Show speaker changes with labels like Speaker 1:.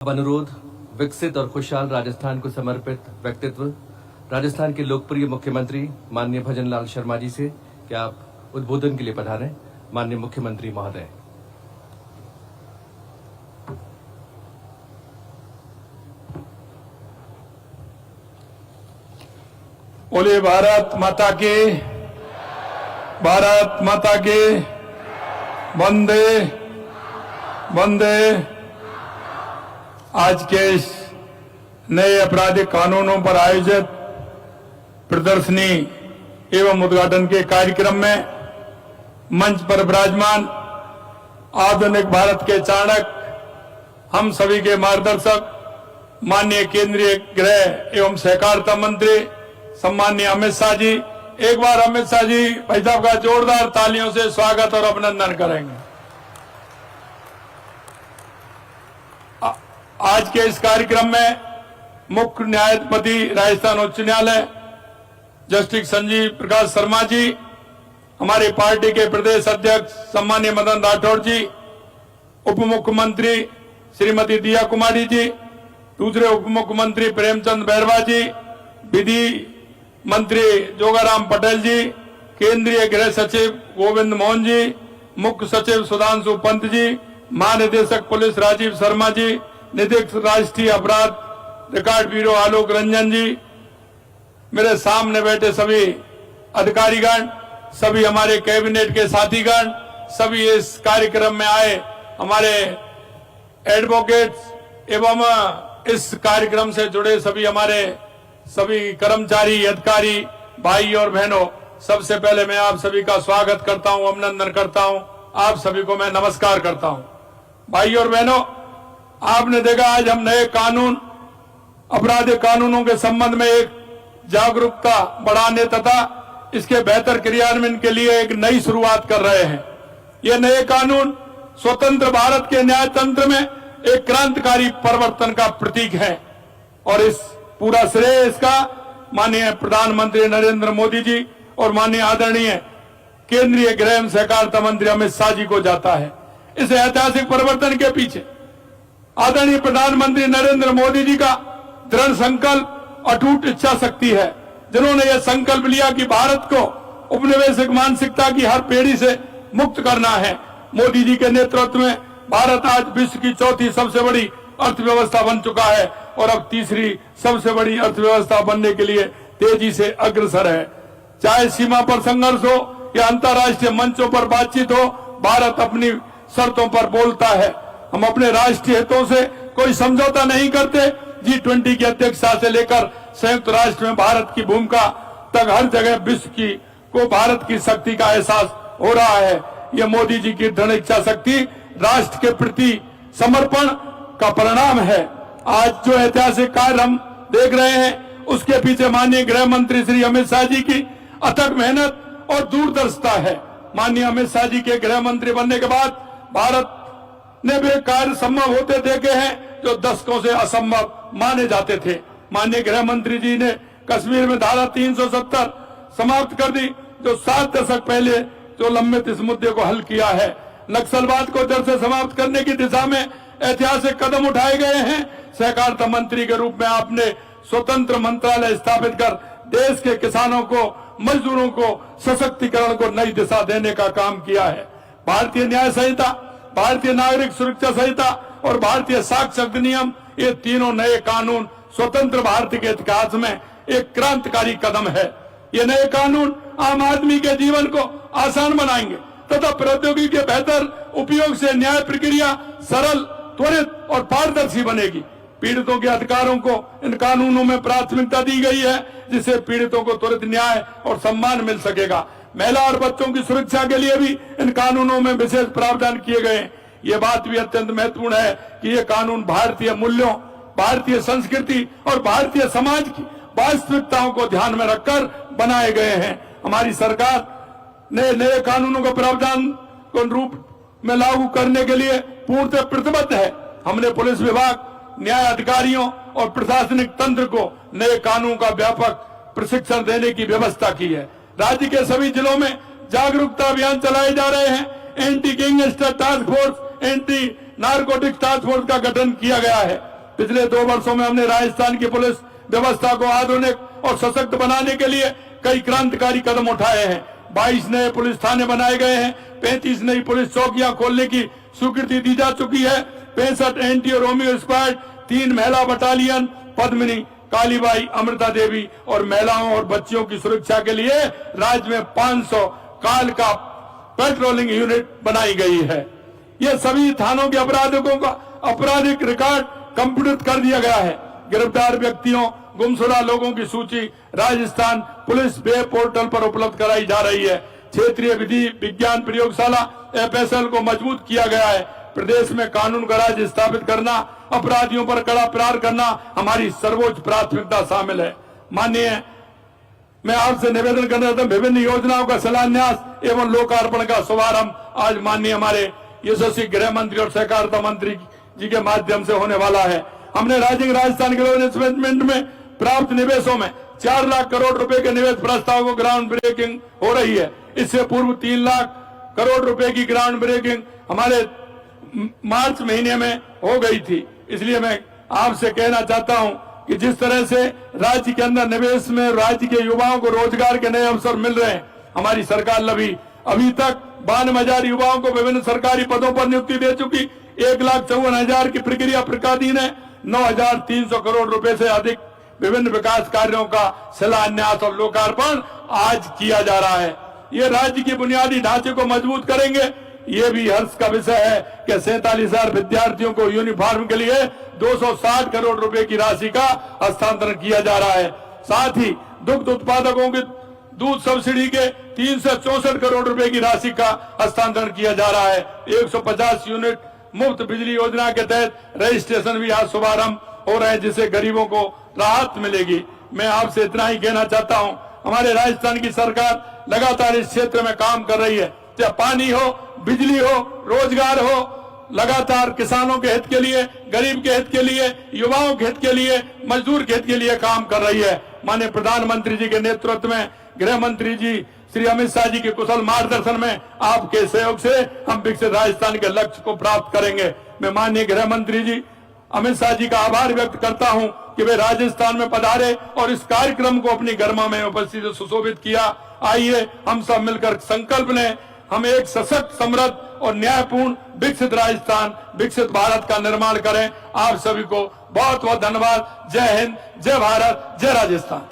Speaker 1: अब अनुरोध विकसित और खुशहाल राजस्थान को समर्पित व्यक्तित्व राजस्थान के लोकप्रिय मुख्यमंत्री माननीय भजन लाल शर्मा जी से कि आप उद्बोधन के लिए पधारें। माननीय मुख्यमंत्री महोदय।
Speaker 2: बोले भारत माता के, भारत माता के, वंदे वंदे। आज के इस नए आपराधिक कानूनों पर आयोजित प्रदर्शनी एवं उद्घाटन के कार्यक्रम में मंच पर विराजमान आधुनिक भारत के चाणक्य, हम सभी के मार्गदर्शक माननीय केंद्रीय गृह एवं सहकारिता मंत्री सम्माननीय अमित शाह जी, एक बार अमित शाह जी भाई साहब का जोरदार तालियों से स्वागत और अभिनंदन करेंगे। आज के इस कार्यक्रम में मुख्य न्यायाधिपति राजस्थान उच्च न्यायालय जस्टिस संजीव प्रकाश शर्मा जी, हमारे पार्टी के प्रदेश अध्यक्ष सम्माननीय मदन राठौड़ जी, उप मुख्यमंत्री श्रीमती दिया कुमारी जी, दूसरे उप मुख्यमंत्री प्रेमचंद बैरवा जी, विधि मंत्री जोगाराम पटेल जी, केंद्रीय गृह सचिव गोविंद मोहन जी, मुख्य सचिव सुधांशु पंत जी, महानिदेशक पुलिस राजीव शर्मा जी, निदेशक राष्ट्रीय अपराध रिकॉर्ड ब्यूरो आलोक रंजन जी, मेरे सामने बैठे सभी अधिकारीगण, सभी हमारे कैबिनेट के साथीगण, सभी इस कार्यक्रम में आए हमारे एडवोकेट्स एवं इस कार्यक्रम से जुड़े सभी हमारे सभी कर्मचारी अधिकारी भाई और बहनों, सबसे पहले मैं आप सभी का स्वागत करता हूं, अभिनंदन करता हूं, आप सभी को मैं नमस्कार करता हूं। भाई और बहनों, आपने देखा आज हम नए कानून, आपराधिक कानूनों के संबंध में एक जागरूकता बढ़ाने तथा इसके बेहतर क्रियान्वयन के लिए एक नई शुरुआत कर रहे हैं। ये नए कानून स्वतंत्र भारत के न्याय तंत्र में एक क्रांतिकारी परिवर्तन का प्रतीक है और इस पूरा श्रेय इसका माननीय प्रधानमंत्री नरेंद्र मोदी जी और माननीय आदरणीय केंद्रीय गृह एवं सहकारिता मंत्री अमित शाह जी को जाता है। इस ऐतिहासिक परिवर्तन के पीछे आदरणीय प्रधानमंत्री नरेंद्र मोदी जी का दृढ़ संकल्प, अटूट इच्छा शक्ति है, जिन्होंने यह संकल्प लिया कि भारत को उपनिवेशिक मानसिकता की हर पीढ़ी से मुक्त करना है। मोदी जी के नेतृत्व में भारत आज विश्व की चौथी सबसे बड़ी अर्थव्यवस्था बन चुका है और अब तीसरी सबसे बड़ी अर्थव्यवस्था बनने के लिए तेजी से अग्रसर है। चाहे सीमा पर संघर्ष हो या अंतर्राष्ट्रीय मंचों पर बातचीत हो, भारत अपनी शर्तों पर बोलता है। हम अपने राष्ट्रीय हितों से कोई समझौता नहीं करते। G20 की अध्यक्षता से लेकर संयुक्त राष्ट्र में भारत की भूमिका तक हर जगह विश्व की को भारत की शक्ति का एहसास हो रहा है। यह मोदी जी की दृढ़ इच्छा शक्ति राष्ट्र के प्रति समर्पण का परिणाम है। आज जो ऐतिहासिक कार्य हम देख रहे हैं, उसके पीछे माननीय गृह मंत्री श्री अमित शाह जी की अथक मेहनत और दूरदर्शिता है। माननीय अमित शाह जी के गृह मंत्री बनने के बाद भारत ने वे कार्य संभव होते देखे हैं जो दशकों से असंभव माने जाते थे। माननीय गृह मंत्री जी ने कश्मीर में धारा 370 समाप्त कर दी, जो 7 दशक पहले जो लंबित इस मुद्दे को हल किया है। नक्सलवाद को जड़ से समाप्त करने की दिशा में ऐतिहासिक कदम उठाए गए हैं। सहकारिता मंत्री के रूप में आपने स्वतंत्र मंत्रालय स्थापित कर देश के किसानों को, मजदूरों को, सशक्तिकरण को नई दिशा देने का काम किया है। भारतीय न्याय संहिता, भारतीय नागरिक सुरक्षा संहिता और भारतीय साक्ष्य अधिनियम, ये तीनों नए कानून स्वतंत्र भारत के इतिहास में एक क्रांतिकारी कदम है। ये नए कानून आम आदमी के जीवन को आसान बनाएंगे तथा प्रौद्योगिकी के बेहतर उपयोग से न्याय प्रक्रिया सरल, त्वरित और पारदर्शी बनेगी। पीड़ितों के अधिकारों को इन कानूनों में प्राथमिकता दी गई है, जिससे पीड़ितों को त्वरित न्याय और सम्मान मिल सकेगा। महिला और बच्चों की सुरक्षा के लिए भी इन कानूनों में विशेष प्रावधान किए गए हैं। ये बात भी अत्यंत महत्वपूर्ण है कि ये कानून भारतीय मूल्यों, भारतीय संस्कृति और भारतीय समाज की वास्तविकताओं को ध्यान में रखकर बनाए गए हैं। हमारी सरकार ने नए कानूनों का प्रावधान को रूप में लागू करने के लिए पूर्णतः प्रतिबद्ध है। हमने पुलिस विभाग, न्याय अधिकारियों और प्रशासनिक तंत्र को नए कानून का व्यापक प्रशिक्षण देने की व्यवस्था की है। राज्य के सभी जिलों में जागरूकता अभियान चलाए जा रहे हैं। Anti gangster task force, anti narcotics task force का गठन किया गया है। पिछले 2 वर्षों में हमने राजस्थान की पुलिस व्यवस्था को आधुनिक और सशक्त बनाने के लिए कई क्रांतिकारी कदम उठाए हैं। 22 नए पुलिस थाने बनाए गए हैं। 35 नई पुलिस चौकियां खोलने की स्वीकृति दी जा चुकी है। 65 एंटी और रोमियो स्क्वाड, 3 महिला बटालियन, पद्मिनी, कालीबाई, अमृता देवी और महिलाओं और बच्चियों की सुरक्षा के लिए राज्य में 500 काल का पेट्रोलिंग यूनिट बनाई गई है। ये सभी थानों के अपराधियों का आपराधिक रिकॉर्ड कंप्यूटर कर दिया गया है। गिरफ्तार व्यक्तियों, गुमशुदा लोगों की सूची राजस्थान पुलिस वेब पोर्टल पर उपलब्ध कराई जा रही है। क्षेत्रीय विधि विज्ञान प्रयोगशाला FSL को मजबूत किया गया है। प्रदेश में कानून का राज स्थापित करना, अपराधियों पर कड़ा प्रहार करना हमारी सर्वोच्च प्राथमिकता शामिल है। माननीय, मैं आपसे निवेदन करना चाहता हूं, विभिन्न योजनाओं का शिलान्यास एवं लोकार्पण का शुभारंभ आज माननीय हमारे यशस्वी गृह मंत्री और सहकारिता मंत्री जी के माध्यम से होने वाला है। हमने राजस्थान के इन्वेस्टमेंट में प्राप्त निवेशों में 4 लाख करोड़ रुपए के निवेश प्रस्ताव को ग्राउंड ब्रेकिंग हो रही है। इससे पूर्व 3 लाख करोड़ रुपए की ग्राउंड ब्रेकिंग हमारे मार्च महीने में हो गई थी। इसलिए मैं आपसे कहना चाहता हूं कि जिस तरह से राज्य के अंदर निवेश में राज्य के युवाओं को रोजगार के नए अवसर मिल रहे हैं, हमारी सरकार अभी तक 52,000 युवाओं को विभिन्न सरकारी पदों पर नियुक्ति दे चुकी। 1,54,000 की प्रक्रिया प्रकाधीन है। 9,300 करोड़ रुपए से अधिक विभिन्न विकास कार्यों का शिलान्यास और लोकार्पण आज किया जा रहा है। ये राज्य के बुनियादी ढांचे को मजबूत करेंगे। ये भी हर्ष का विषय है कि 47,000 विद्यार्थियों को यूनिफॉर्म के लिए 260 करोड़ रुपए की राशि का हस्तांतरण किया जा रहा है। साथ ही दुग्ध उत्पादकों के दूध सब्सिडी के 364 करोड़ रुपए की राशि का हस्तांतरण किया जा रहा है। 150 यूनिट मुफ्त बिजली योजना के तहत रजिस्ट्रेशन भी आज शुभारंभ हो रहे हैं, जिससे गरीबों को राहत मिलेगी। मैं आपसे इतना ही कहना चाहता हूं, हमारे राजस्थान की सरकार लगातार इस क्षेत्र में काम कर रही है। चाहे पानी हो, बिजली हो, रोजगार हो, लगातार किसानों के हित के लिए, गरीब के हित के लिए, युवाओं के हित के लिए, मजदूर के हित के लिए काम कर रही है। माननीय प्रधानमंत्री जी के नेतृत्व में गृह मंत्री जी श्री अमित शाह जी के कुशल मार्गदर्शन में आपके सहयोग से हम विकसित राजस्थान के लक्ष्य को प्राप्त करेंगे। मैं माननीय गृह मंत्री जी अमित शाह जी का आभार व्यक्त करता हूं कि वे राजस्थान में पधारे और इस कार्यक्रम को अपनी गरिमा में उपस्थित सुशोभित किया। आइए हम सब मिलकर संकल्प लें, हम एक सशक्त, समृद्ध और न्यायपूर्ण विकसित राजस्थान, विकसित भारत का निर्माण करें। आप सभी को बहुत बहुत धन्यवाद। जय हिंद, जय भारत, जय राजस्थान।